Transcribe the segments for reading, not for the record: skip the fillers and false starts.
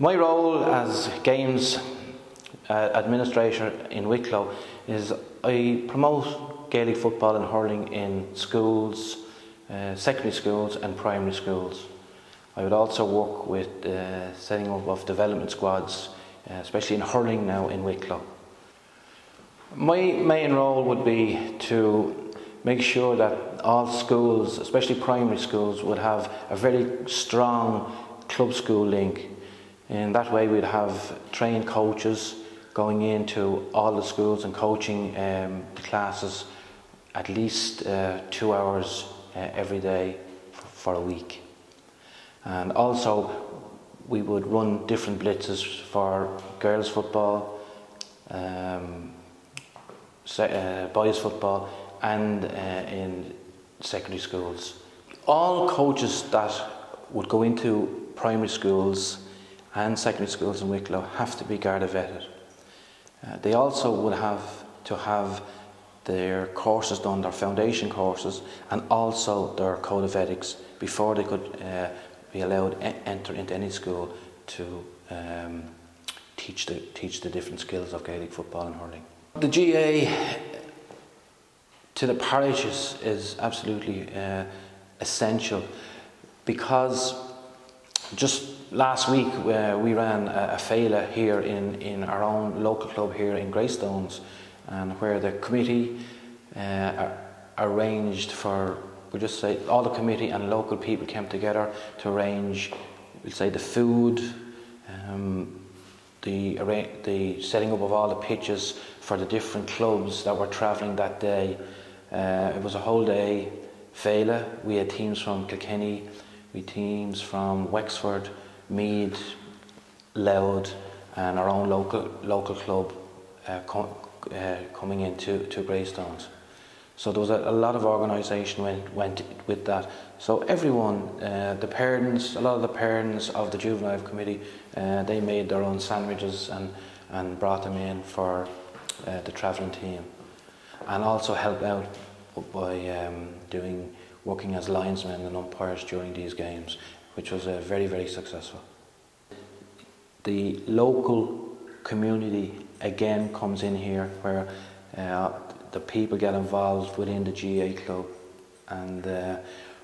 My role as Games administrator in Wicklow is I promote Gaelic football and hurling in schools, secondary schools and primary schools. I would also work with setting up of development squads, especially in hurling now in Wicklow. My main role would be to make sure that all schools, especially primary schools, would have a very strong club school link. In that way we'd have trained coaches going into all the schools and coaching the classes at least 2 hours every day for a week. And also we would run different blitzes for girls football, boys football and in secondary schools. All coaches that would go into primary schools and secondary schools in Wicklow have to be Garda vetted. They also would have to have their courses done, their foundation courses, and also their code of ethics before they could be allowed to enter into any school to teach the different skills of Gaelic football and hurling. The GAA to the parishes is absolutely essential, because just last week we ran a Féile here in our own local club here in Greystones, and where the committee arranged for, we'll just say all the committee and local people came together to arrange, we'll say, the food, the setting up of all the pitches for the different clubs that were travelling that day. It was a whole day Féile. We had teams from Kilkenny, we had teams from Wexford, Meath, Louth, and our own local club coming into Greystones. So there was a lot of organisation went with that. So everyone, the parents, a lot of the parents of the juvenile committee, they made their own sandwiches and brought them in for the travelling team, and also helped out by working as linesmen and umpires during these games, which was very, very successful. The local community again comes in here, where the people get involved within the GAA club, and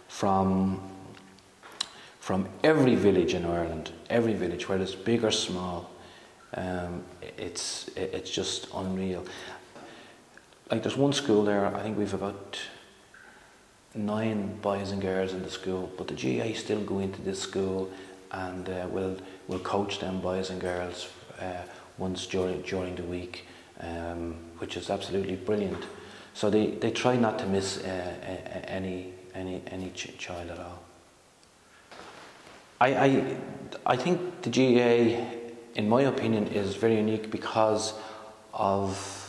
from every village in Ireland, every village, whether it's big or small, it's just unreal. Like, there's one school there, I think we've about 9 boys and girls in the school, but the GAA still go into this school and will coach them boys and girls once during the week, which is absolutely brilliant. So they try not to miss any child at all. I think the GAA, in my opinion, is very unique because of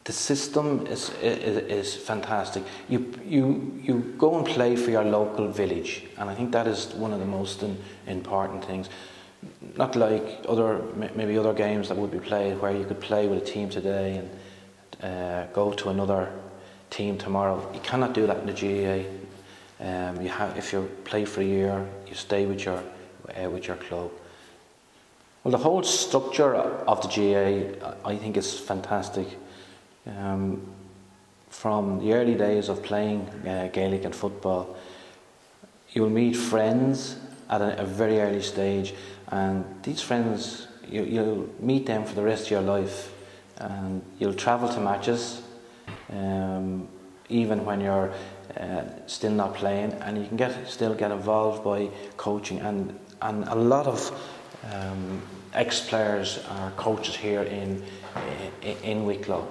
the system is fantastic. You go and play for your local village, and I think that is one of the most important things. Not like maybe other games that would be played, where you could play with a team today and go to another team tomorrow. You cannot do that in the GAA. If you play for a year, you stay with your club. Well, the whole structure of the GAA, I think, is fantastic. From the early days of playing Gaelic and football, you'll meet friends at a very early stage, and these friends, you'll meet them for the rest of your life, and you'll travel to matches even when you're still not playing, and you can still get involved by coaching, and a lot of ex-players are coaches here in Wicklow.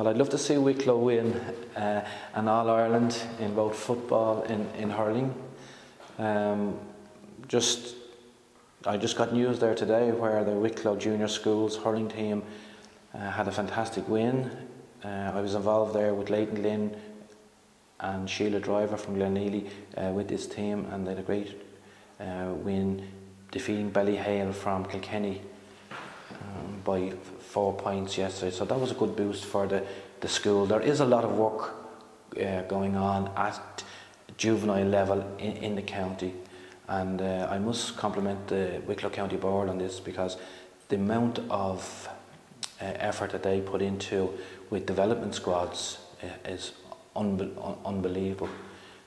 Well, I'd love to see Wicklow win an All-Ireland in both football and hurling. I just got news there today where the Wicklow Junior Schools hurling team had a fantastic win. I was involved there with Leighton Lynn and Sheila Driver from Gleneely with this team, and they had a great win, defeating Ballyhale from Kilkenny by 4 points yesterday. So that was a good boost for the school. There is a lot of work going on at juvenile level in the county, and I must compliment the Wicklow County Board on this, because the amount of effort that they put into with development squads is unbelievable.